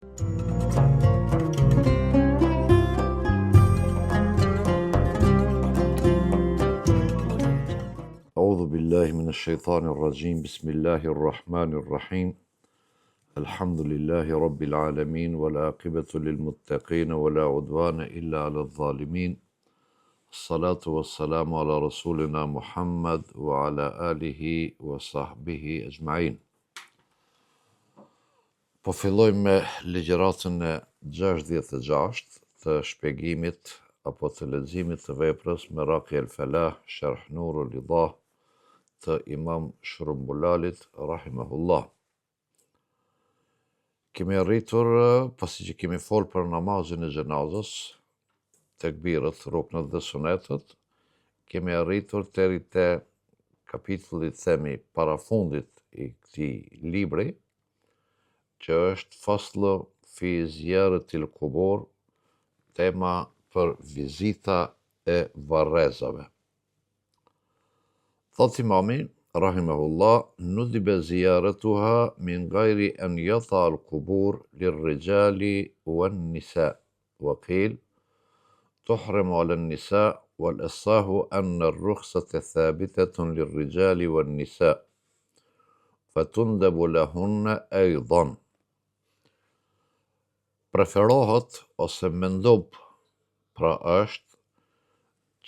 أعوذ بالله من الشيطان الرجيم بسم الله الرحمن الرحيم الحمد لله رب العالمين والعاقبة للمتقين ولا عدوان إلا على الظالمين الصلاة والسلام على رسولنا محمد وعلى آله وصحبه أجمعين. Po filloj me ligjëratën e 66 të shpjegimit apo të leximit të veprës Meraqi el-Falah, Sharh Nurul Idah të Imam Shrumbulalit rahimahullah. Kemi arritur, pasi që kemi folë për namazin e gjenazës, tekbirët, ruknët dhe sunetet, kemi arritur deri te kapitulli themi parafundit i këtij libri, që është faslu fi ziyaratil qubur, tema për vizita e varrezave. Thot imami, rahimahullah, nudibe ziyaratuha min gajri an yata al qubur lirrijali wan nisa, wa qil tuhrimu ala nisa wal asahu anna ar-rukhsata thabitatun lirrijali wan nisa fatundabu lahunna aydan. Preferohet ose mendub pra është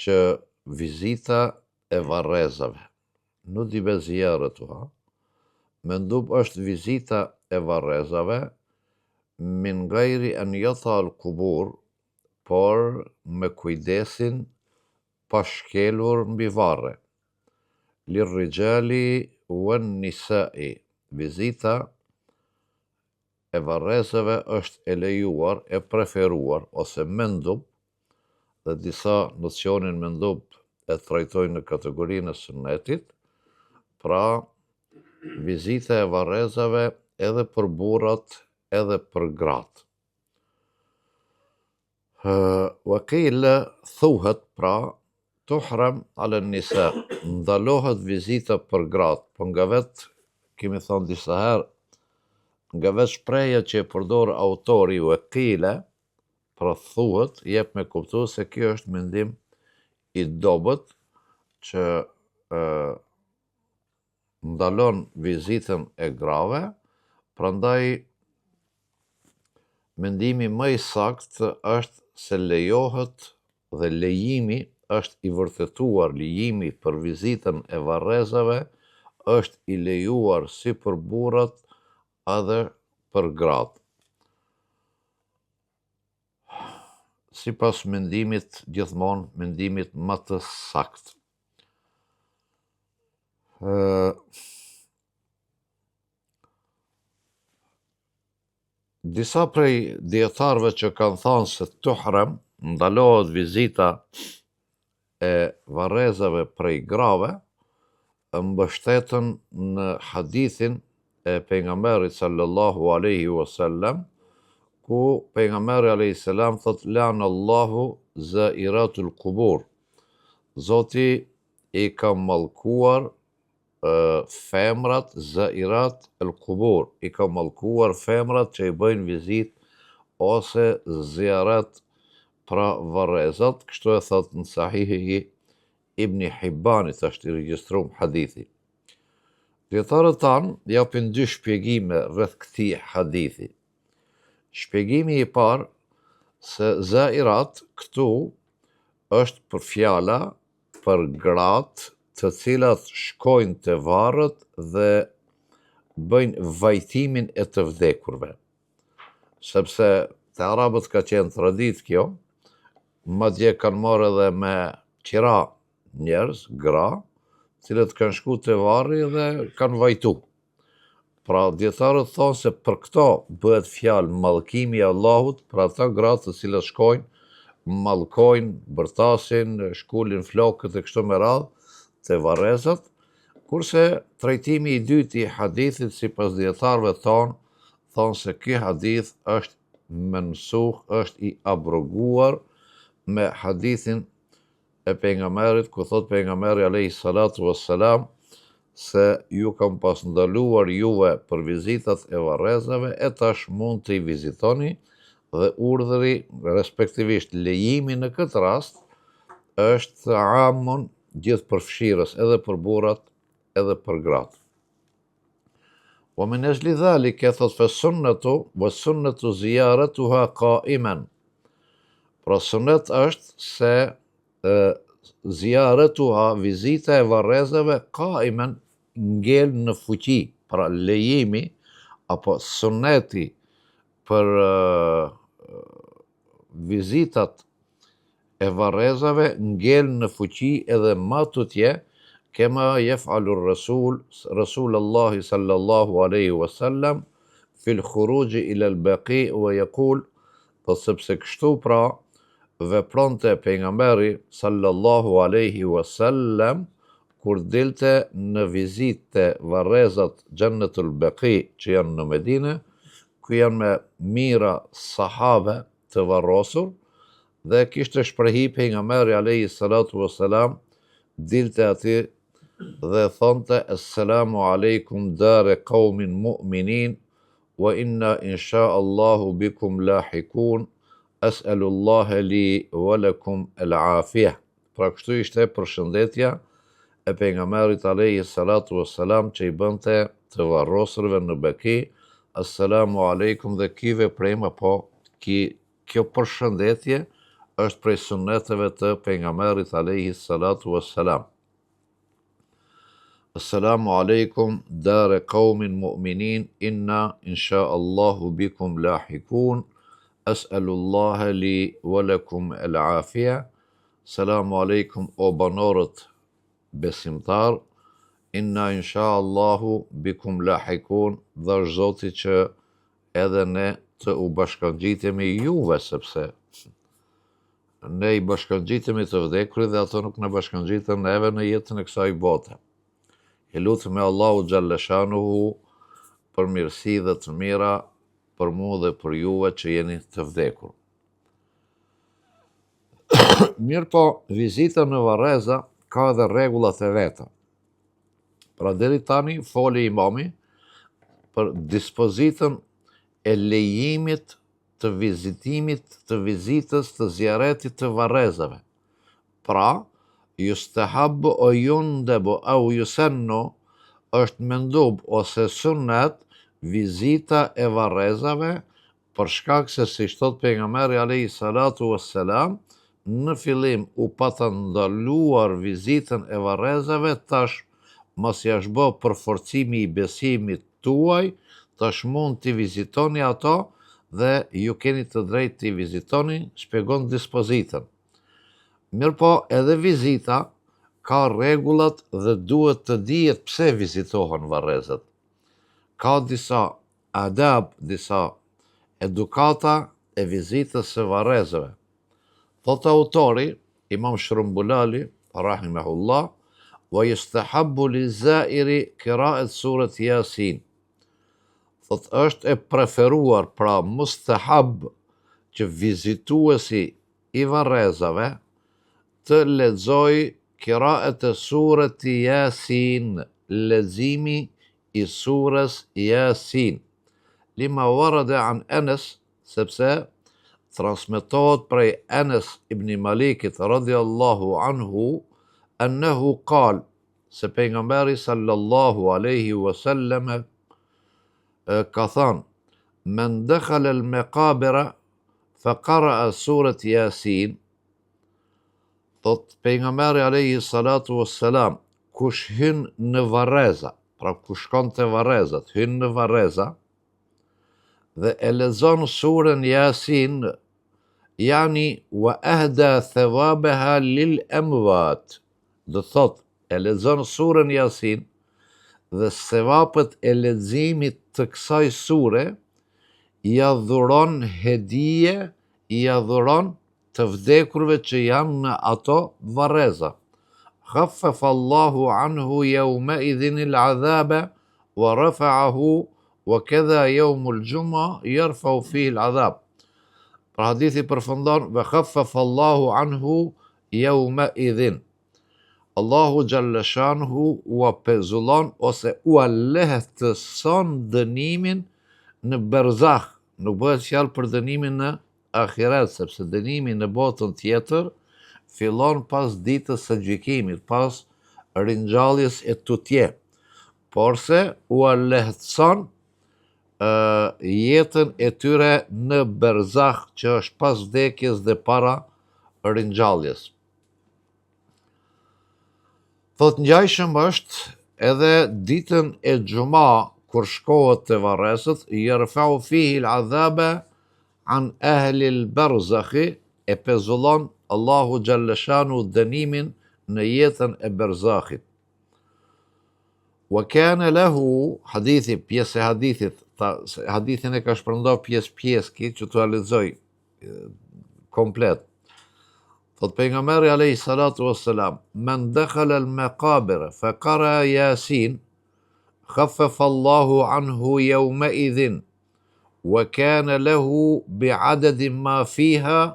që vizita e varrezave, nudibe ziyaratuha, mendub është vizita e varrezave min gajri an yata al qubur, por me kujdesin pa shkelur mbi varre. Lirrijali wan nisai, vizita e varrezave është e lejuar, e preferuar ose mendub, dhe disa nocionin mendub e trajtojnë në kategorinë e sunnetit, pra vizita e varrezave edhe për burrat edhe për gratë. Wa qil thuhet pra tuhram ala nisa, ndalohet vizita për gratë, po nga vetë kemi thënë disa herë, nga vetë shpreja që e përdor autori wa qila, pra thuhet, jep me kuptu se kjo është mendim i dobët që ndalon vizitën e grave, prandaj mendimi më i saktë është se lejohet dhe lejimi është i vërtetuar, lejimi për vizitën e varrezave është i lejuar si për burrat edhe për gratë. Sipas mendimit, gjithmonë mendimit më të saktë. Disa prej dietarëve që kanë thënë se tuhram, ndalohet vizita e varrezave prej grave, mbështeten në hadithin e pejgamberit sallallahu alaihi wasallam, ku pejgamberi alayhi salam thot la'ana Allahu zairatul qubur. Zoti i ka mallkuar femrat zairat el qubur, i ka mallkuar femrat që i bëjnë vizit ose ziarat pra varrezat, kështu e thot në sahihi Ibn Hibbanit, është i regjistruar hadithi. Dietarët tanë japin dy shpjegime rreth këtij hadithi. Shpjegimi i parë se zairat këtu është për fjala për gratë të cilat shkojnë te varret dhe bëjnë vajtimin e të vdekurve. Sepse te arabët ka qenë traditë kjo, madje kanë marrë edhe me qira njerëz, gra, cilët kanë shku te varri dhe kanë vajtu. Pra dietarët thonë se për këto bëhet fjalë mallkimi i Allahut për ata gratë të cilat shkojnë, mallkojnë, bërtasin, shkulin flokët e kështu me radhë te varrezat, kurse trajtimi i dytë i hadithit sipas dietarëve thonë se ky hadith është mensuh, është i abroguar me hadithin e pejgamberit, ku thot pejgamberi alayhi salatu wassalam, se ju kam pas ndaluar juve për vizitat e varrezave e tash mund të i vizitoni dhe urdhri, respektivisht lejimi në këtë rast, është amun gjithë përfshirës edhe për burrat edhe për gratë. Wa min ajli dhalika thot fa sunnatu wa sunnatu ziyaratuha qa'iman. Pra sunnet është se ziyaratuha vizita e varrezave qa'iman ngel në fuqi, pra lejimi apo sunneti për vizitat e varrezave ngel në fuqi edhe ma tutje كما يفعل رسول الله صلى الله عليه وسلم في الخروج إلى البقيع ويقول sepse kështu pra vepronte pejgamberi sallallahu alaihi wasallam kur dilte në vizitë varrezat Jannatul Baqi që janë në Medinë, ku janë me mira sahabe të varrosur, dhe kishte shprehi pejgamberi alaihi salatu wasalam dilte aty dhe thonte assalamu alaikum dare qaumin mu'minin wa inna insha Allahu bikum lahikun as'alullaha li wa lakum al-afiyah. Pra kështu ishte përshëndetja e pejgamberit alayhi salatu wassalam që i bënte të varrosurve në Beki, assalamu alaikum, dhe ky veprim apo kjo përshëndetje është prej sunneteve të pejgamberit alayhi salatu wassalam. Assalamu alaikum dare qaumin mu'minin inna insha Allahu bikum lahikun as'alullaha li wa lakum al-afiyah. Salamu alaikum o banorët besimtar, inna insha Allahu bikum lahikun, dhe është Zoti që edhe ne të u bashkangjitemi juve, sepse ne i bashkangjitemi të vdekurit dhe ato nuk në bashkangjiten neve në jetën e kësaj bote. I lutem me Allahu xhalleshanuhu për mirësi dhe të mira për mua dhe për juve që jeni të vdekur. Mirë po, vizita në varreza ka edhe rregullat e veta. Pra deri tani foli imami për dispozitën e lejimit të vizitimit të vizitës të zjaretit të varrezave. Pra, yustahabbu o yundabu au yusannu, është mendub ose sunnet vizita e varrezave, për shkak se si thot pejgamberi alayhi salatu wassalam, në fillim u pata ndaluar vizitën e varrezave, tash mos ja shbo përforcimi i besimit tuaj, tash mund t'i vizitoni ato dhe ju keni të drejtë t'i vizitoni, shpjegon dispozitën. Mirë po, edhe vizita ka rregullat dhe duhet të dihet pse vizitohen varrezat. Ka disa adab, disa edukata e vizitës së varrezave. Thot autori, Imam Shrumbulali, rahimahullah, wa yustahabbu lizairi qira'at surat Yasin. Thot është e preferuar, pra mustahab, që vizituesi i varrezave të lexoj qira'at e surat Yasin, leximi i surës Yasin. Lima warada an Anas, sepse transmetohet prej Anas ibn Malikit radhiyallahu anhu annahu qal, se pejgamberi sallallahu alaihi wasallam ka thënë: men dakhala al-maqabira fa qara'a surat Yasin. Thot pejgamberi alayhi salatu wassalam, kush hyn në varreza, pra kush shkon te varrezat, hyn në varreza dhe e lexon surën Yasin, yani wa ahda thawabaha lil amwat, do thot e lexon surën Yasin dhe sevapët e leximit të kësaj sure ja dhuron hedije, ja dhuron të vdekurve që janë në ato varreza. Khaffafa Allahu anhu yawma idhin al-'adhaba wa rafa'ahu wa kadha yawm al-jum'a yarfa'u fihi al-'adhab. Pra hadithi përfundon: wa khaffafa Allahu anhu yawma idhin. Allahu Gjallëshanhu ua pezullon ose ua lehtëson dënimin në berzakh. Nuk bëhet fjalë për dënimin në ahiret, sepse dënimi në botën tjetër fillon pas ditës së gjykimit, pas ringjalljes e tutje. Porse ua lehtëson jetën e tyre në berzakh, që është pas vdekjes dhe para ringjalljes. Thot ngjajshëm është edhe ditën e xuma, kur shkohet te varrezët, yarfa'u fihi al-'adhaba an ahli al-barzakhi, e pezullon Allahu Gjallëshanu dënimin në jetën e berzakhit. Wa kana lahu, hadithi, pjesë e hadithit, hadithin e ka shpërndar pjesë ki, që t'ua lexoj komplet. Thot pejgamberi alayhi salatu wassalam, men dakhala al-maqabir fa qara Yasin, khaffafa Allahu anhu yawma idhin, wa kana lahu bi'adadi ma fiha.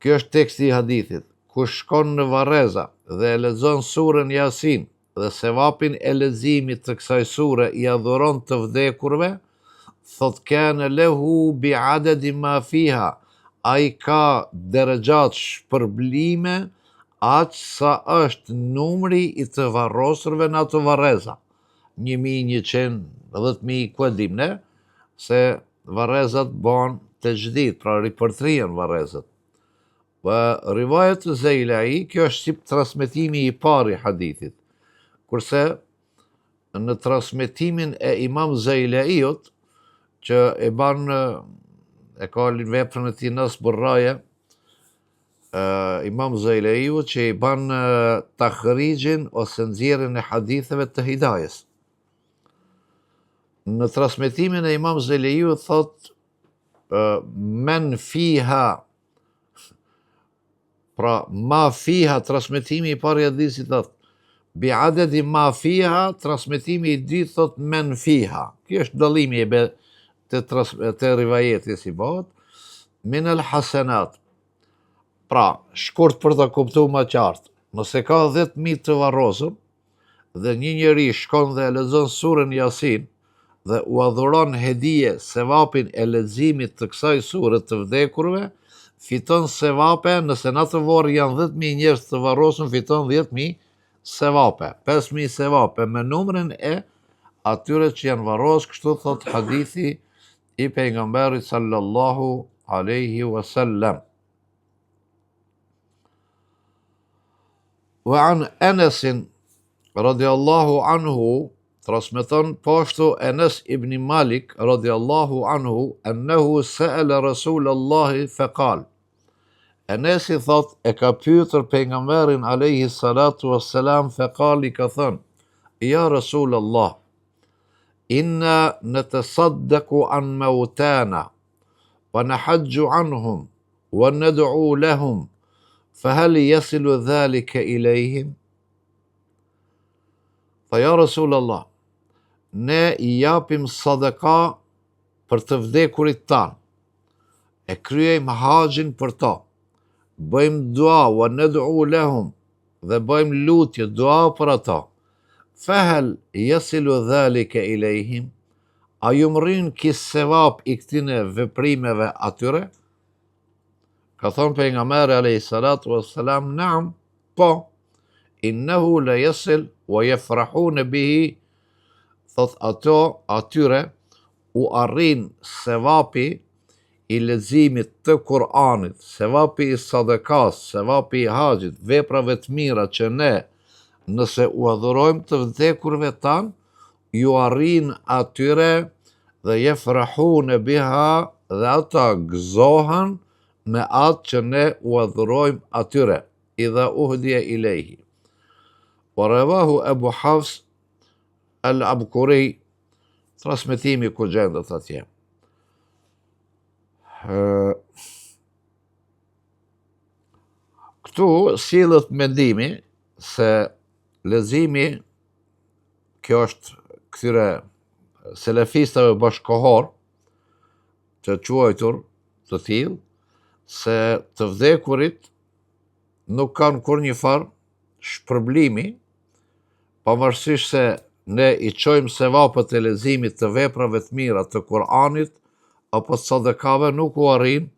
Kjo është teksti i hadithit. Kush shkon në varreza dhe e lexon surën Yasin dhe sevapin e leximit të kësaj sure i adhuron të vdekurve, thot kana lahu bi'adadi ma fiha, ai ka derexhat, shpërblime, aq sa është numri i të varrosurve në ato varreza. 1100, 10.000, ku e dim ne, se varrezat bon të gjdit, pra ripërtrihen varrezat. Rivajet të Zeilai, kjo është si transmetimi i parë i hadithit. Kurse në transmetimin e Imam Zeilaiut, që e ban, e ka veprën e tij Nas Burraje, Imam Zeilaiu që i ban takhrijin ose nxjerrjen e haditheve të Hidajes. Në transmetimin e Imam Zeilaiut thot men fiha, pra ma fiha, transmetimi i parë i hadithit thot bi adedi ma fiha, transmetimi i dytë thot men fiha. Kjo është dallimi te rivajeti si bëhet, min al hasanat. Pra, shkurt për ta kuptuar më qartë, nëse ka 10.000 të varrosur dhe një njeri shkon dhe e lexon surën Yasin dhe u adhuron hedije sevapin e leximit të kësaj sure të vdekurve, fiton sevape. Nëse në atë varr janë 10.000 njerëz të varrosur, fiton 10.000 sevape, 5.000 sevape me numrin e atyre që janë varros. Kështu thot hadithi i pejgamberit sallallahu alaihi wasallam. Wa an Anas radiallahu anhu, transmeton poshtu Anas ibn Malik radiallahu anhu, annahu sa'ala Rasulallahi faqal. Anasi thot e ka pyetur pejgamberin alayhi salatu wassalam, faqal, i ka thënë, ja Rasulallah, inna natasaddaqu an mautana wa nahajju anhum wa nad'u lahum, fahal yasilu dhalika ilayhim? Tha, ja Rasulallah, ne i japim sadaka për të vdekurit tanë, e kryejmë haxhin për ta, bëjmë dua, wa nad'u lahum, dhe bëjmë lutje, dua për ata. Fahal yasilu dhalika ilayhim? A ju mrin ki sevap i këtine veprimeve atyre? Ka thonë pejgamberi alayhi salatu wassalam, naam, po, innahu la yasil wa yafrahun bihi. Thot atyre u arrin sevapi i leximit të Kur'anit, sevapi i sadakas, sevapi i haxhit, veprave të mira që ne, nëse u adhurojmë të vdekurve tan, ju arrin atyre dhe yafrahun biha, dhe ata gëzohen me atë që ne u adhurojmë atyre, idha uhdiya ilayhi. Wa rawahu Abu Hafs al-Abkuri, transmetimi ku gjendet atje. Këtu sillet mendimi se leximi, kjo është këtyre selefistëve bashkohor të quajtur të tillë, se të vdekurit nuk kanë kur një farë shpërblimi, pavarësisht se ne i çojmë sevapët e leximit të veprave të mira të Kur'anit apo sadakave, nuk u arrin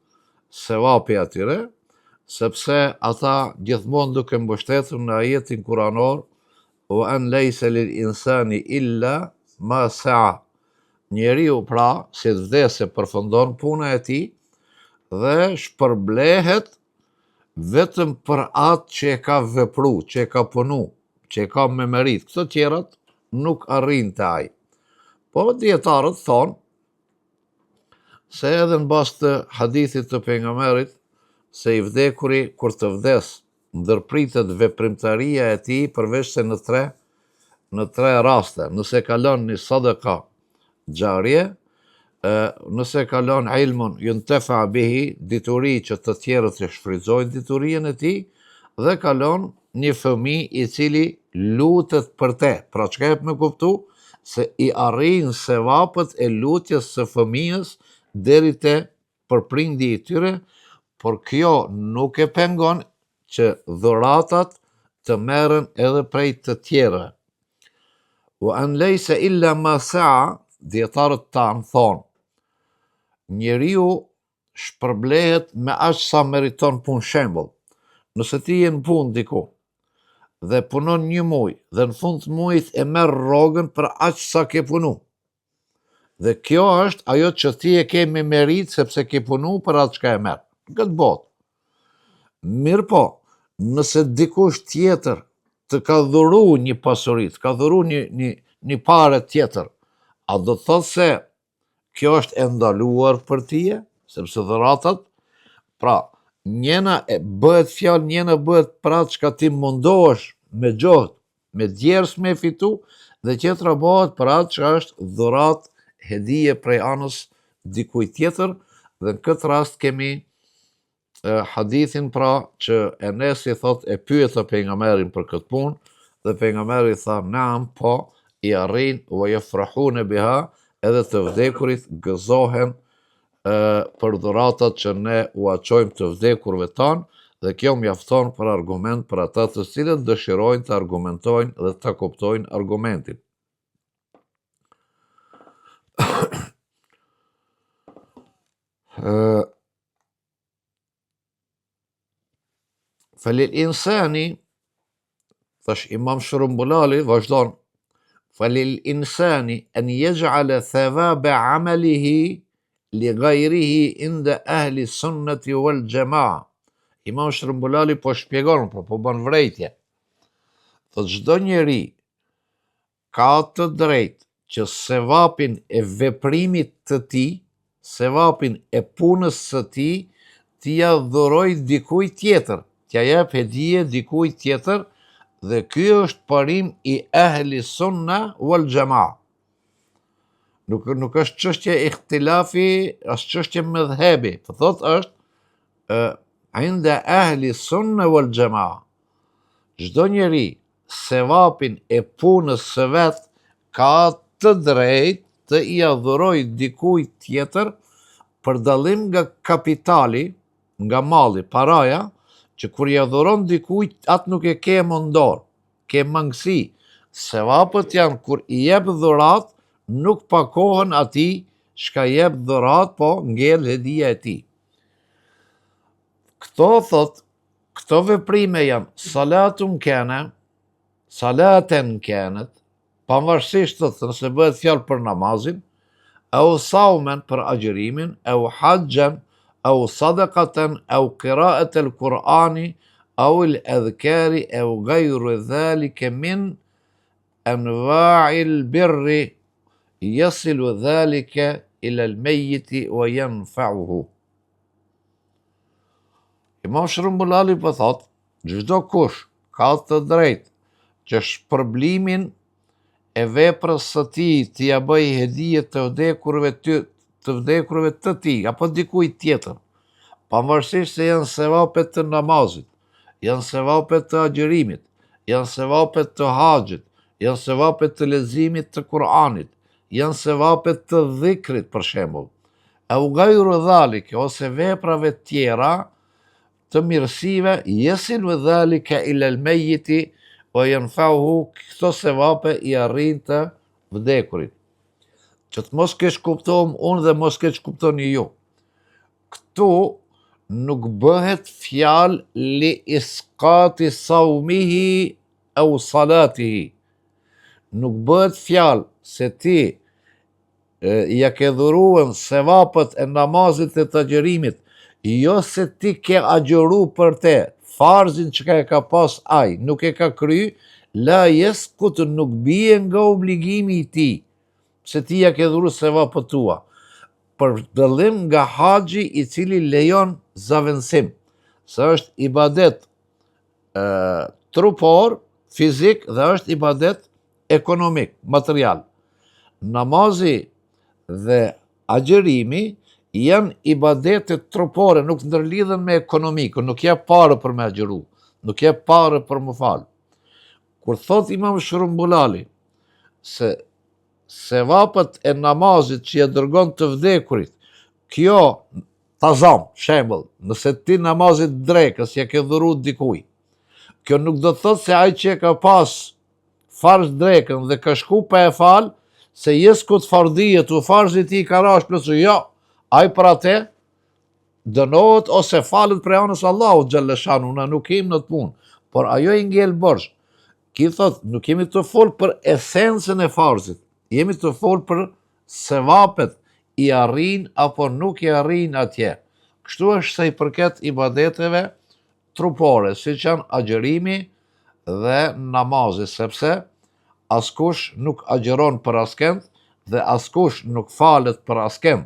sevapi atyre, sepse ata gjithmonë duke mbështetur në ajetin kuranor wa an laysa lil insani illa ma sa'a. Njeriu pra, si të vdesë, përfundon puna e tij dhe shpërblehet vetëm për atë që e ka vepru, që e ka punu, që e ka me merit. Këto tjerat nuk arrin të ai. Po dietarët thonë se edhe në bazë të hadithit të pejgamberit, se i vdekuri kur të vdes, ndërpritet veprimtaria e tij përveç se në tre raste. Nëse ka lënë një sadaka xharie, nëse ka lënë ilmun yuntafa bihi, dituri që të tjerët e shfrytëzojnë diturinë e tij, dhe ka lënë një fëmijë i cili lutet për te. Pra çka jep me kuptu se i arrin sevapët e lutjes së fëmijës deri te përprindi i tyre, por kjo nuk e pengon që dhuratat të merren edhe prej të tjerëve. Wa an laysa illa ma sa'a, dietarët tanë thonë, njeriu shpërblehet me aq sa meriton punë. Shembull, nëse ti je në punë diku dhe punon një muaj dhe në fund të muajit e merr rrogën për aq sa ke punu. Dhe kjo është ajo që ti e ke me merit sepse ke punu për atë çka e merr. Këtë botë. Mirë po, nëse dikush tjetër të ka dhuru një pasuri, të ka dhuru një pare tjetër, a do të thotë se kjo është e ndaluar për tije, sepse dhuratat, pra, njëna bëhet fjalë, njëna bëhet për atë çka ti mundohesh me gjohë, me djerës me fitu, dhe tjetra bëhet për atë që është dhurat, hedije prej anës dikujt tjetër, dhe në këtë rast kemi hadithin pra që Enesi thot e pyet pejgamberin për këtë punë, dhe pejgamberi tha naam, po i arrin wa yafrahuna biha, edhe të vdekurit gëzohen për dhuratat që ne u aqojmë të vdekurve tanë, dhe kjo mjafton për argument për ata të cilët dëshirojnë të argumentojnë dhe të kuptojnë argumentin. Falil insani, thash Imam Shërumbulali, vazhdon, falil insani an yaj'ala thawaba 'amalihi li ghayrihi inda ahli sunnati wal jamaa. Imam Shërumbulali po shpjegon, po bën vërejtje. Thot çdo njeri ka të drejtë që sevapin e veprimit të tij, sevapin e punës së tij, t'ia dhuroj dikujt tjetër, t'ia jep hedije dikujt tjetër, dhe ky është parim i ahli sunna wal jamaa. Nuk është çështje ihtilafi, as çështje mëdhhebi, po thot është inda ahli sunna wal jamaa. Çdo njeri sevapin e punës së vet ka të drejtë të i adhuroj dikujt tjetër, për dallim nga kapitali, nga malli, paraja, që kur i adhuron dikujt, atë nuk e ke mundor, ke mangësi. Sevapët janë kur i jep dhurat, nuk pakohen atij çka jep dhurat, po ngel hedija e tij. Këto veprime janë salaten kanat, pavarësisht të nëse bëhet fjalë për namazin, au saumen për agjërimin, au hajjan, au sadaqatan, au qira'at al-Qur'ani, au al-adhkari, au ghayru dhalika min anwa'il birri, yasilu dhalika ila al-mayyiti wa yanfa'uhu. Imam Shërumbulali po thot, çdo kush ka të drejtë që shpërblimin e veprës së tij t'ia bëj hedije të vdekurve të tij, apo dikujt tjetër, pavarësisht se janë sevapet të namazit, janë sevapet të agjërimit, janë sevapet të haxhit, janë sevapet të leximit të Kur'anit, janë sevapet të dhikrit për shembull, au ghayru dhalik, ose veprave tjera të mirësive, yasilu dhalika ila al-mayyiti wa yanfa'uhu, këto sevape i arrin të vdekurit. Që të mos kesh kuptohem unë dhe mos kesh kuptoni ju. Këtu nuk bëhet fjalë li isqati saumihi au salatihi. Nuk bëhet fjalë se ti ja ke dhuruar sevapët e namazit e të agjerimit, jo se ti ke agjëru për te, farzin që ka pas aj, nuk e ka kry, la yesqut, nuk bie nga obligimi i ti, se ti ja ke dhuru sevapët tua, për dëllim nga haxhi i cili lejon zavendësim, se është ibadet trupor, fizik dhe është ibadet ekonomik, material. Namazi dhe agjerimi janë ibadetet trupore, nuk ndërlidhen me ekonomikën, nuk jep parë për me agjeru, nuk jep parë për më falë. Kur thot Imam Shrumbulali se sevapët e namazit që ja dërgon të vdekurit, kjo tazam, shembull, nëse ti namazit drekës ja ke dhuru dikuj, kjo nuk do të thot se ai që ka pas farz drekën dhe ka shku pa e falë, se yesqut fardhijet u farzit i ka rash plotsu, jo, ai për atë dënohet ose falet prej anës Allahut xhalleshanu, na nuk kemi në të punë, por ajo i ngel borxh. Ki thot, nuk jemi të folë për esencën e farzit, jemi të folë për sevapet i arrin apo nuk i arrin atje. Kështu është se i përket ibadeteve trupore, si që janë agjerimi dhe namazi, sepse askush nuk agjeron për askend dhe askush nuk falet për askend,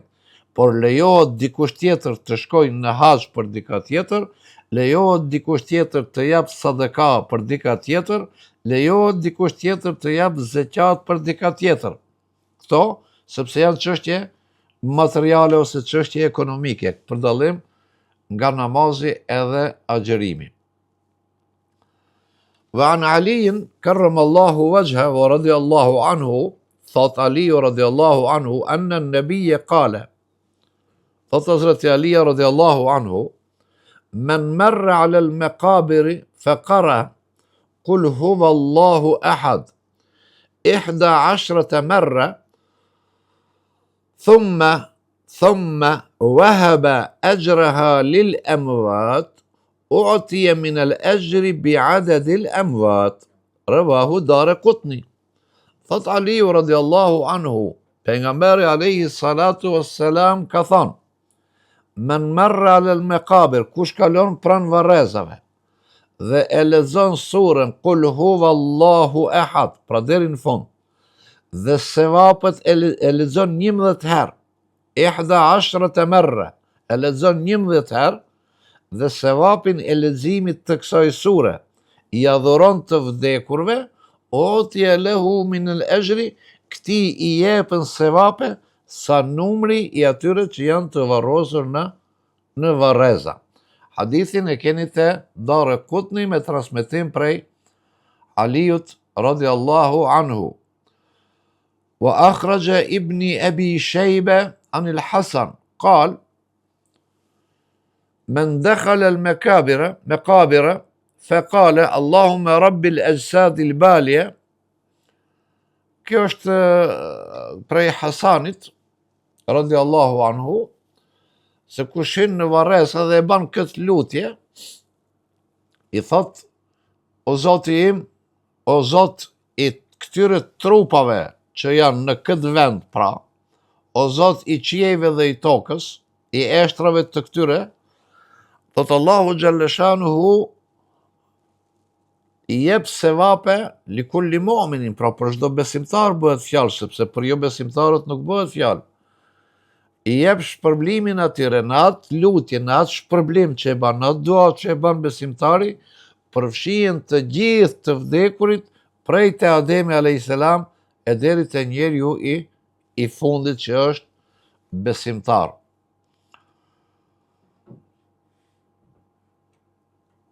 por lejohet dikush tjetër të shkojë në haxh për dika tjetër, lejohet dikush tjetër të jap sadaka për dika tjetër, lejohet dikush tjetër të jap zeqat për dika tjetër. Këto, sepse janë çështje materiale ose çështje ekonomike, për dallim nga namazi edhe agjerimi. وعن علي كرم الله وجهه ورضي الله عنه thot Ali رضي الله عنه أن النبي قال thot Hazreti Ali رضي الله عنه من مر على المقابر فقرأ قل هو الله أحد 11 مرة ثم وهب أجرها للأموات أعطي من الأجر بعدد الأموات رواه دارقطني. Thot Aliu radiallahu anhu, pejgamberi alayhi salatu wassalam ka thënë: Men marra alal maqabir, kush kalon pran varrezave dhe e lexon surën Qul huwallahu ahad, pra deri në fund, dhe sevapet e lexon 11 herë, 11 marra, e lexon 11 herë, dhe sevapin e leximit të kësaj sure i adhuron të vdekurve, otje lehu min el ejri, këti i jepen sevape sa numri i atyre që janë të varrosur në varreza. Hadithin e keni te Daraqutni me transmetim prej Aliut radiallahu anhu. Wa akhraja ibni Abi Shayba an al-Hasan قال من دخل المقابر فقال اللهم رب الأجساد البالية. Kjo është prej Hasanit radiallahu anhu, se kush hyn në varreza dhe e ban këtë lutje, i thot: o Zoti im, o Zot i këtyre trupave që janë në këtë vend, pra, o Zot i qiejve dhe i tokës, i eshtrave të këtyre, thot Allahu xhalleshanuhu i jep sevape li kulli mu'minin, pra për çdo besimtar bëhet fjalë, sepse për jo besimtarët nuk bëhet fjalë. I jep shpërblimin atyre në atë lutje, në atë shpërblim që e ban, në atë dua që e ban besimtari, përfshihen të gjithë të vdekurit prej te Ademi a.s. e deri te njeriu i fundit që është besimtar.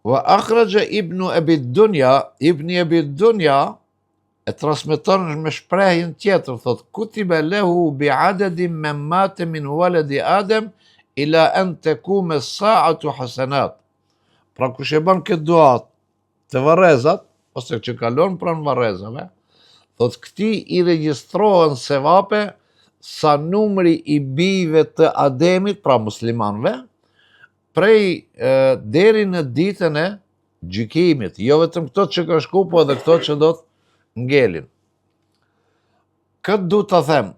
Wa akhraja ibnu Abi Dunya, ibni Abi Dunya e transmeton me shprehjen tjetër, thot: kutiba lehu bi adadin men mate min waladi Adem ila an takuma as-sa'atu hasanat. Pra kush e bën këtë dua të varrezat, ose që kalon pranë varrezave, thot këti i regjistrohen sevape sa numri i bijve të Ademit, pra muslimanve, prej deri në ditën e gjykimit, jo vetëm këto që ka shku, po edhe këto që do të ngelin. Këtë du të them,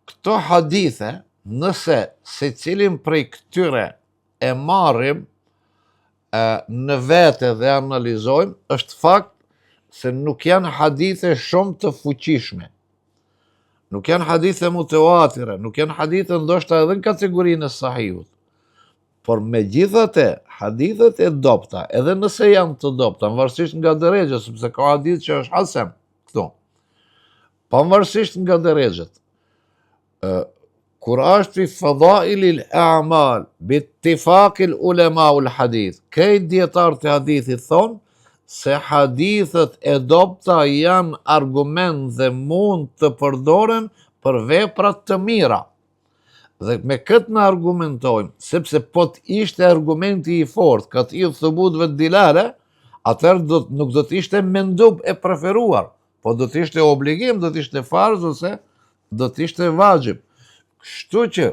këto hadithe, nëse se cilin prej këtyre e marrim në vete dhe analizojmë, është fakt se nuk janë hadithe shumë të fuqishme. Nuk janë hadithe mutawatire, nuk janë hadithe ndoshta edhe në kategorinë e sahihut. Por megjithatë, hadithet e dobta, edhe nëse janë të dobta, pavarësisht nga derexha, sepse ka hadith që është hasan këtu. Pavarësisht nga derexhat. Kur është fi fadailil a'mal, bittifaqil ulema ul hadith, këtë dietarët e hadithit thonë se hadithet e dobta janë argument dhe mund të përdoren për veprat të mira. Dhe me këtë në argumentojmë, sepse po të ishte argumenti i fort, ka të idhë thubutve të dilale, atëherë nuk do të ishte mendub e preferuar, po do të ishte obligim, do të ishte farz, ose do të ishte vajib. Kështu që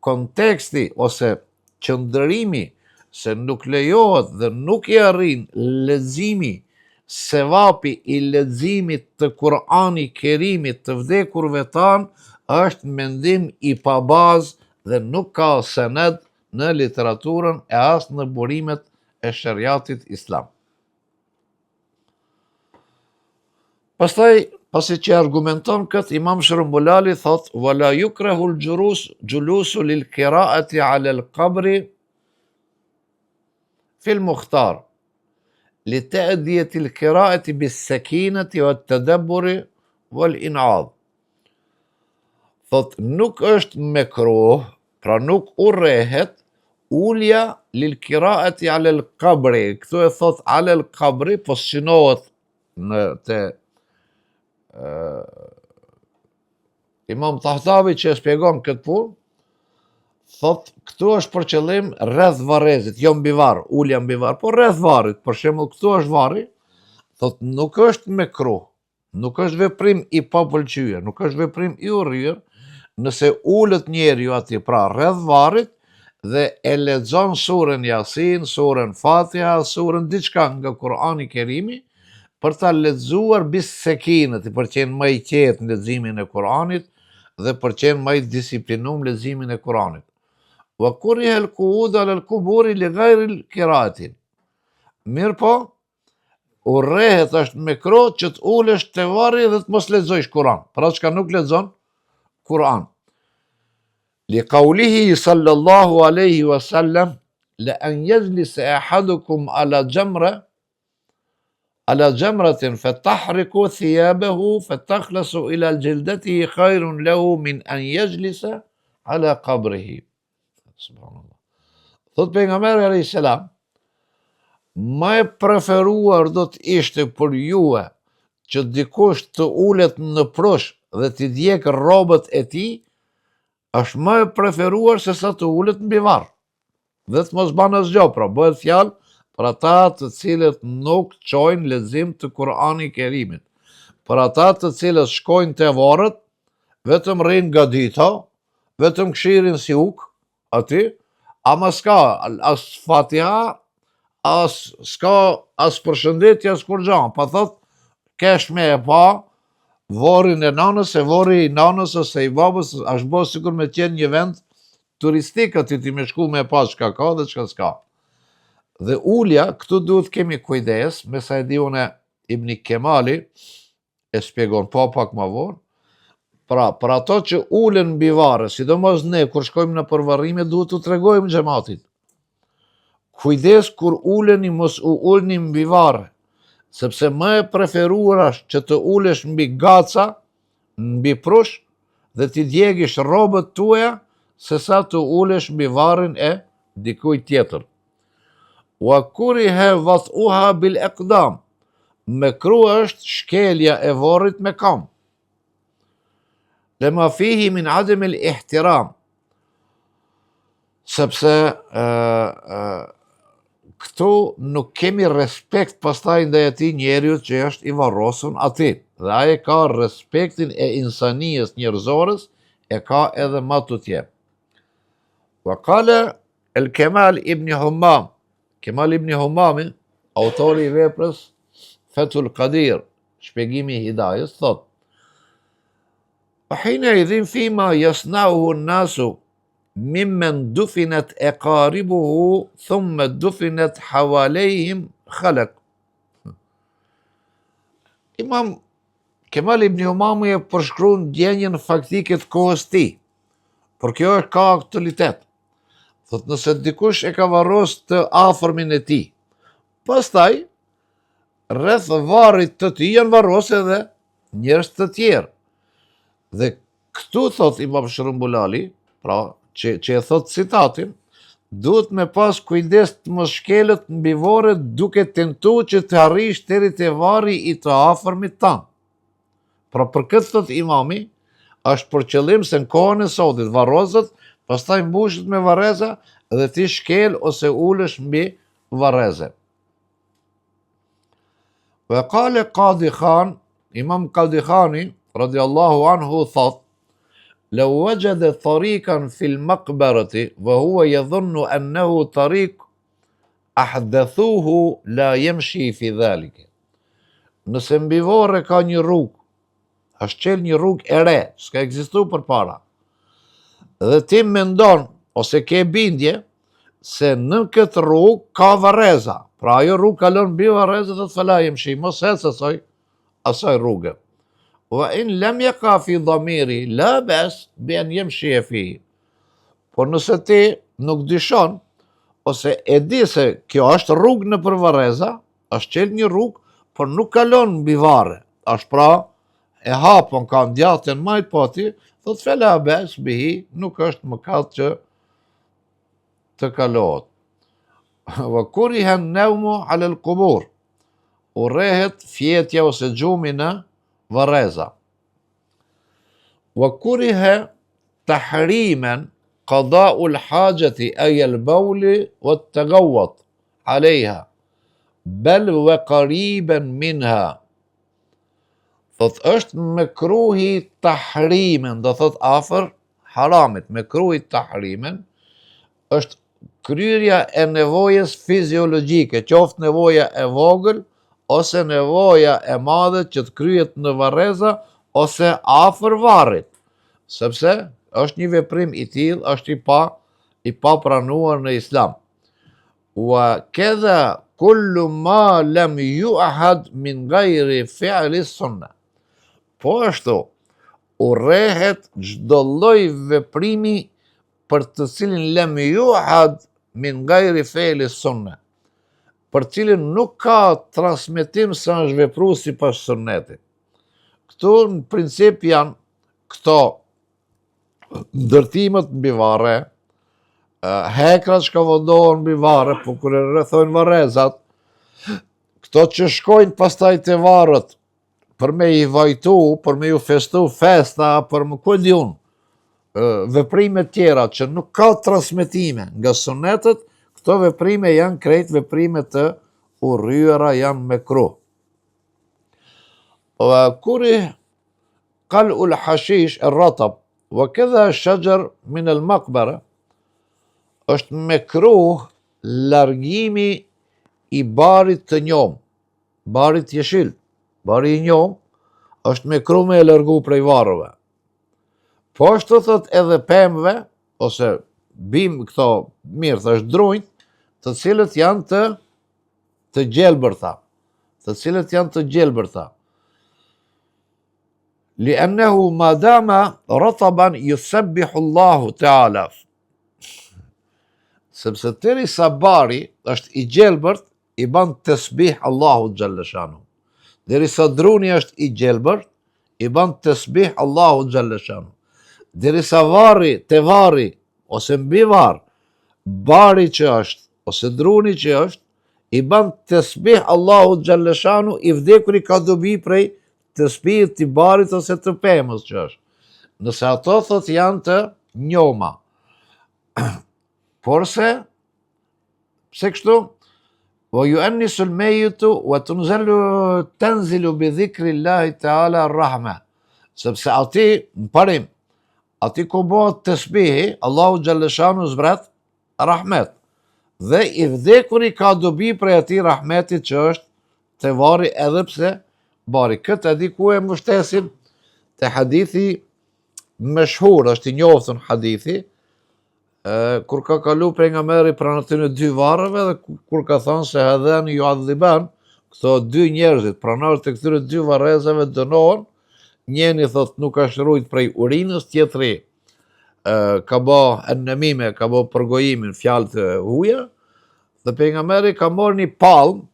konteksti ose qëndrimi se nuk lejohet dhe nuk i arrin leximi, sevapi i leximit të Kur'ani Kerimit të vdekurve tanë, është mendim i pabazë dhe nuk ka sened në literaturën e as në burimet e shariatit islam. Pastaj, pasi që argumenton këtë, Imam Shërbulali thot: "Wala yukrahu al-julusu lil-qira'ati 'ala al-qabri fi al-mukhtar, li ta'diyati al-qira'ati bis-sakinati wat-tadabburi wal-in'adh." Thot, nuk është mekruh, pra nuk urrehet ulja lil-qira'ati 'ala al-qabri. Këtu e thot 'ala al-qabri, po shinohet në te Imam Tahtavi që e shpjegon këtë punë, thot këtu është për qëllim rreth varrezit, jo mbi varr, ulja mbi varr, po rreth varrit. Për shembull, këtu është varri, thot nuk është mekruh, nuk është veprim i papëlqyer, nuk është veprim i urryer, nëse ulet njeriu aty pra rreth varrit dhe e lexon surën Yasin, surën Fatiha, surën diçka nga Kur'ani Kerimi, për ta lexuar bis sekinët, për qenë më i qetë në leximin e Kur'anit dhe për qenë më i disiplinuar në leximin e Kur'anit. Wa kuriha al-qu'ud 'ala al-quburi li ghayri al-qira'ati. Mirë po, urrehet, është mekruh që të ulesh te varri dhe të mos lexojsh Kur'an. Pra çka nuk lexon Kur'an. Li qawlihi sallallahu alaihi wasallam: "La an yajlisa ahadukum على جمرة فتحرق ثيابه فتخلص إلى جلدته خير له من أن يجلس على قبره." Subhanallah. Thot pejgamberi alayhis salam, më e preferuar do të ishte për juve që dikush të ulet në prush dhe t'i djeg rrobët e tij, është më e preferuar se sa të ulet mbi varr. Dhe të mos bën asgjë, pra bëhet fjalë për ata të cilët nuk çojnë lexim të Kur'ani Kerimit. Për ata të cilët shkojnë te varret, vetëm rrin nga dita, vetëm këshirin si uk aty, ama s'ka as Fatiha, s'ka as përshëndetje, as kur gjan. Pa thot, kesh me e pa varrin e nanës, e varri i nanës ose i babës është bërë sikur me qenë një vend turistik aty, ti me shku me pa çka ka dhe çka s'ka. Dhe ulja, këtu duhet kemi kujdes, me sa e di une Ibn Kemali, e shpjegon pa pak ma vonë, pra, për ato që ulen mbi varre, sidomos ne, kur shkojmë në përvarrime, duhet të tregojmë xhamatit. Kujdes kur uleni, mos u ulni mbi varre, sepse më e preferuar është që të ulesh mbi gaca, mbi prush, dhe t'i djegish rrobët tuaja, se sa të ulesh mbi varrin e dikujt tjetër. Wa kuriha wad'uha bil aqdam. Mekruh është shkelja e varrit me kam. Lema fihi min adem el ihtiram. Sepse këtu nuk kemi respekt pastaj ndaj atij njeriu që është i varrosur aty. Dhe ai ka respektin e insanies njerëzores, e ka edhe më tutje. Wa qala al-Kemal ibn Humam, Kemal ibn Humami, autori i veprës Fathul Qadir, shpjegimi i Hidayes, thot: حينئذ فيما يصنعه الناس ممن دفنت أقاربه ثم دفنت حواليهم خلق. Imam Kemal ibn Humami e përshkruan ndjenjen faktike të kohës ti, por kjo është ka aktualitet. Thot nëse dikush e ka varros të afërmin e tij, pastaj rreth varrit të tij janë varros edhe njerëz të tjerë. Dhe këtu thot Imam Shërumbulali, pra që e thot citatin, duhet me pas kujdes të mos shkelët mbi varre duke tentuar që të arrish deri te varri i të afërmit tan. Pra për këtë thot imami, është për qëllim se në kohën e sotit varrozët, pastaj mbushet me varreza dhe ti shkel ose ulesh mbi varreze. Ve qale Qadi Khan, Imam Qadi Khani radiallahu anhu thot: لو وجد طريقا في المقبرة وهو يظن أنه طريق أحدثوه لا يمشي في ذلك. Nëse mbi varre ka një rrugë, është qel një rrugë e re, s'ka ekzistuar përpara, dhe ti mendon ose ke bindje se në këtë rrugë ka varreza, pra ajo rrugë kalon mbi varreza, dhe të fala yemshi, mos ec asaj rrugë. وإن لم يقع في ضميري لا بأس بأن يمشي فيه. Por nëse ti nuk dyshon, ose e di se kjo është rrugë në për varreza, është qel një rrugë, por nuk kalon mbi varre, është pra e hapon, ka ndjatën majt po ti, thot fela bes bihi, nuk është mëkat që të kalohet. Wa kuriha an-nawmu 'ala al-qubur, urrehet fjetja ose gjumi në varreza. Wa kuriha tahriman qada'u al-hajati ay al-bawl wa at-taghawwut 'alayha bal wa qariban minha. Thot është mekruhi tahrimen, do thot afër haramit. Mekruhi tahrimen është kryerja e nevojës fiziologjike, qoftë nevoja e vogël ose nevoja e madhe që të kryet në varreza ose afër varrit, sepse është një veprim i tillë, është i papranuar në Islam. Wa kadha kullu ma lam yu'had min ghayri fi'li sunnah. Po ashtu, urrehet çdo lloj veprimi për të cilin lam yu'had min ghayri fi'li sunnah, për cilin nuk ka transmetim se është vepru sipas sunnetit. Këtu në princip janë këto ndërtimet mbi varre, hekrat që vendohen mbi varre, po kur e rrethojnë varrezat, këto që shkojnë pastaj te varret për me i vajtu, për me ju festu festa, për më ku di unë, veprime tjera që nuk ka transmetime nga sunetet, këto veprime janë krejt veprime të urryera, janë mekruh. وكره قلع الحشيش الرطب وكذا الشجر من المقبرة. është mekruh largimi i barit të njom, barit jeshil, bari i njom, është mekruh me e largu prej varreve. Po ashtu thot edhe pemëve, ose bim këto mirë, thësh drunjt, të cilët janë të gjelbërta, لأنه ما دام رطبا يسبح الله تعالى. Sepse derisa bari është i gjelbërt, i ban tesbih Allahu xhalla shanu. Derisa druni është i gjelbërt, i ban tesbih Allahu xhalla shanu. Derisa varri ose mbi varr, bari që është ose druni që është, i ban tesbih Allahu xhalla shanu, i vdekuri ka dobi prej tesbihit të barit ose të pemës që është. Nëse ato thot janë të njoma. Porse, pse kështu? ويؤنس الميت تنزل بذكر الله تعالى الرحمة. Sepse ati, në parim, ati ku bëhet tasbihi, Allahu xhalleshanu zbret rahmet. Dhe i vdekuri ka dobi prej atij rahmetit që është te varri, edhe pse bari. Këtë e di ku e mbështesin te hadithi meshhur, është i njoftun hadithi, kur ka kalu pejgamberi pranë atyre dy varreve dhe kur ka thënë se hadhan yu'adhiban, këto dy njerëzit pranarët të këtyre dy varrezave dënohen. Njeni thot nuk ka shërujt prej urinës, tjetri ka bë ennemime, ka bë përgojimin, fjalë të huaja, dhe pejgamberi ka marrë një palm,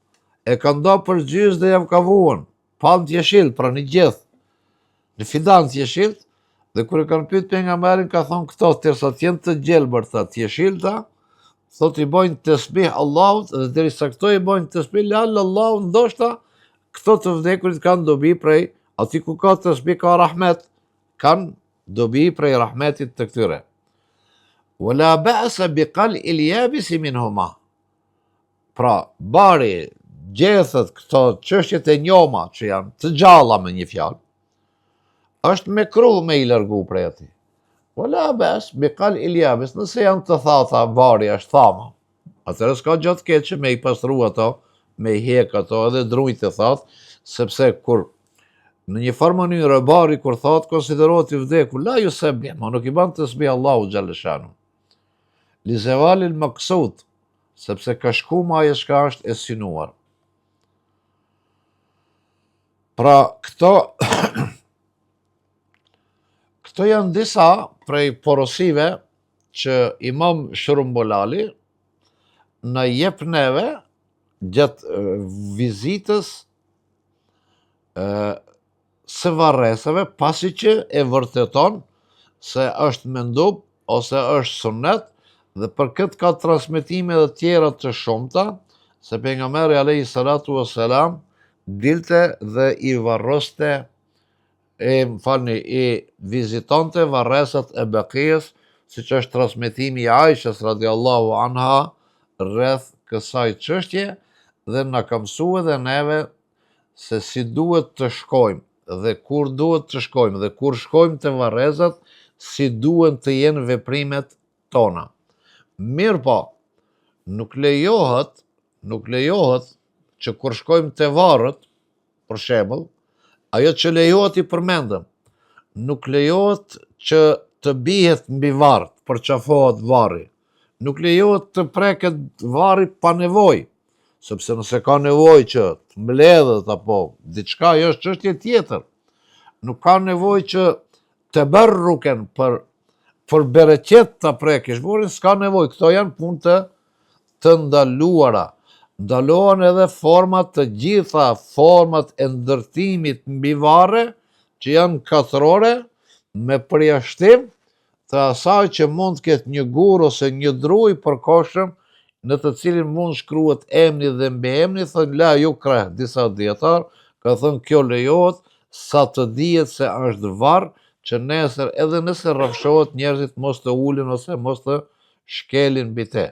e ka nda për gjys dhe jam ka vuën, palm të jeshilt, pra një gjith, në fidan të jeshilt, dhe kur e kanë pyet pejgamberin, ka thonë këto, tërsa t'jenë të gjelbër, të jeshilta, thot i bojnë tasbih Allahut, dhe derisa këto i bojnë tasbih Allahut, ndoshta këto të vdekurit kanë dobi prej, ati ku ka tasbih ka rahmet, kanë dobi prej rahmetit të këtyre. Wala ba'sa biqal ilyabisi minhuma. Pra, bari, gjethet këto çështjet e njoma që janë të gjalla me një fjalë, është mekruh me i largu prej ati. Wala bas biqal ilyabis, nëse janë të thata, bari është thama. Atëherë s'ka gjatë keqe me i pastru ato, me i hek ato edhe drujt e thatë, sepse kur në një farë mënyrë bari kur thot konsiderohet i vdekur, la ju sebbih, ma nuk i ban tasbih Allahu xhalleshanu. Li zevalil maksud, sepse ka shku ma ajo çka është e synuar. Pra këto janë disa prej porosive që Imam Shërumbulali na jep neve gjatë vizitës së varresave, pasi që e vërteton se është mendub ose është sunnet, dhe për këtë ka transmetime dhe tjera të shumta, se pejgamberi alayhi salatu wassalam dilte dhe i varroste, i vizitonte varresat e Beqijës, siç është transmetimi i Aishës radiallahu anha rreth kësaj çështje, dhe na ka mësuar edhe neve se si duhet të shkojmë, dhe kur duhet të shkojmë, dhe kur shkojmë të varrezat, si duhen të jenë veprimet tona. Mirë po, nuk lejohet që kur shkojmë të varret, për shembull, ajo që lejohet i përmendëm, nuk lejohet që të bihet mbi varr, përqafohet varri. Nuk lejohet të preket varri pa nevojë, sepse nëse ka nevojë që të mbledhet apo diçka, ajo është çështje tjetër. Nuk ka nevojë që të berruken për bereqet të prekish burrin, s'ka nevojë, këto janë punë të ndaluara. Ndalohen edhe format të gjitha, format e ndërtimit mbi varre, që janë katrore, me përjashtim të asaj që mund të ketë një gur ose një dru i përkohshëm, në të cilin mund shkruhet emri dhe mbi emri, thënë la yukrah, disa dietar ka thënë kjo lejohet, sa të dihet se është varr, që nesër edhe nëse rrafshohet njerëzit mos të ulin ose mos të shkelin mbi te.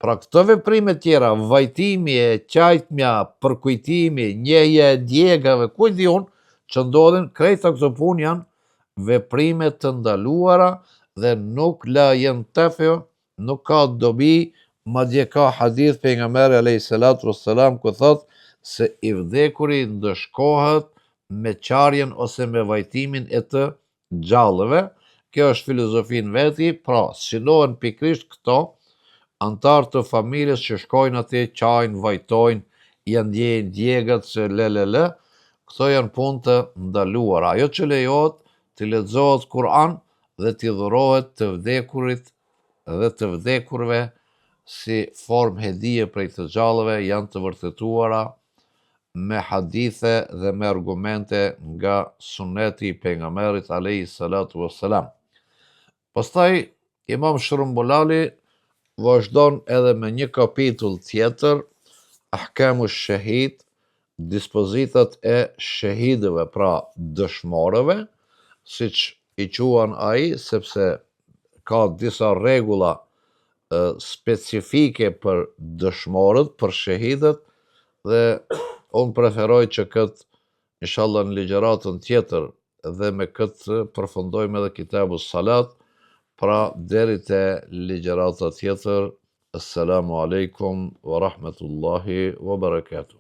Pra këto veprime tjera, vajtimi e qajtmja, përkujtimi, njehja e djegave, ku di unë, që ndodhin, krejta këto punë janë veprime të ndaluara dhe nuk la jenë tefjo, nuk ka dobi, madje ka hadith pejgamberi alayhi salatu wassalam ku thot se i vdekuri ndëshkohet me qarjen ose me vajtimin e të gjallëve. Kjo është filozofi në veti, pra synohen pikrisht këto antar të familjes që shkojnë atje, qajnë, vajtojnë, janë ndjejnë djegat se lelele, këto janë punë të ndaluara. Ajo që lejohet të lexohet Kur'an dhe të dhurohet të vdekurit dhe të vdekurve si formë hedije prej të gjallëve, janë të vërtetuara me hadithe dhe me argumente nga suneti i pejgamberit alayhi salatu wassalam. Pastaj Imam Shërumbulali vazhdon edhe me një kapitull tjetër, Ahkamu Shahid, dispozitat e shahidëve, pra dëshmorëve, siç i quan ai, sepse ka disa rregulla specifike për dëshmorët, për shahidët, dhe unë preferoj që këtë, inshallah në ligjëratën tjetër, dhe me këtë përfundojmë edhe Kitabu Salat, pra deri te ligjërata tjetër. Assalamu alaikum wa rahmatullahi wa barakatuh.